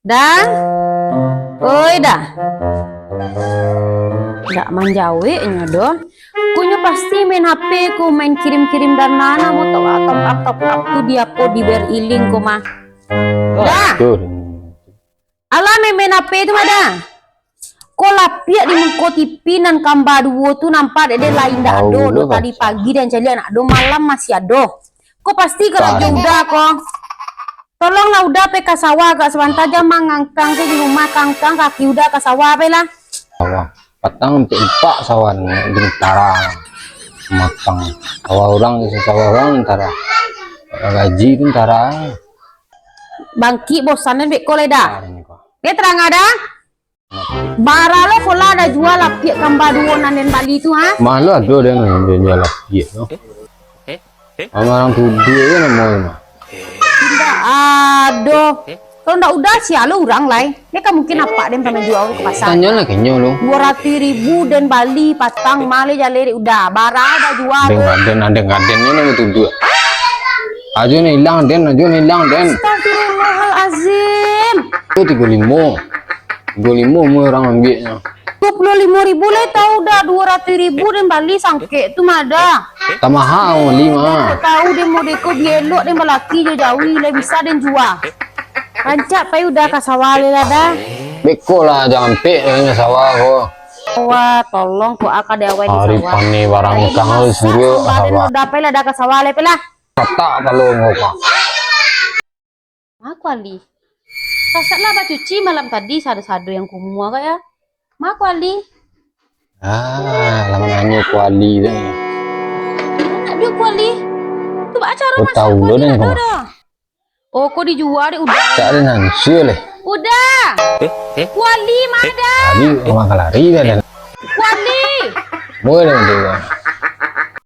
Dah, oi dah. Nggak manjawe nyodoh. Kunya pasti main HP ku, main kirim-kirim dan nana mau tahu top up tuh dia po di beriling ku mah. Dah. Alah main HP itu mah dah. Kok lapia di mengkoti pinan kamba duo tuh nampak dede lain dah do tadi pagi dan jadi anak do malam masih ado. Kok pasti kalau udah kok. Tolonglah udah pe ke sawah gak sebentar aja mangangkang di rumah kangkang kaki udah ke sawah pe lah. Sawah patang pe ipak sawan bintara matang. Sawah orang antara gaji bintara. Bangki bosanan be koleda. Dia terang ada? Bara lo kola ada jual lapia kamba duo nanen Bali itu ha? Malu ada yang jual lapia no. Orang tuh dia namanya. Tidak aduh. Kalau ndak udah sih lo orang lain. Dia kan mungkin apa dia pernah jual ke pasar. Tanya lah kayaknya lo. 200.000 dan Bali patang male jaleri udah bara ada jual. Ada gaden ini nama tuh. Aja nih hilang den. Astagfirullahalazim. Itu 35 orang ambilnya. 25.000 lah tahu dah 200.000 dan Bali sangke itu mah ada. Tamahal 5. Tahu dia mau deko bielok dia melaki jauh lah bisa dan jual. Rancak pai udah kasawale lah dah. Beko lah jangan pe dengan sawah kok. Wah tolong kok akak dewe di sawah. Hari pane barang kang suruh sawah. Udah pai lah dah kasawale pe lah. Kata kalau ngokak. Aku Ali. Pasal lah cuci malam tadi sado-sado yang kumua kayak. Maku Ali. Lama nanya kuali deh. Anak dia kuali. Tuh acara Aku tahu lo deh kok. Oh kok dijual deh udah. Cak deh nanti le. Udah. Kuali mana? Tadi rumah kelari deh dan. Kuali. Boleh deh.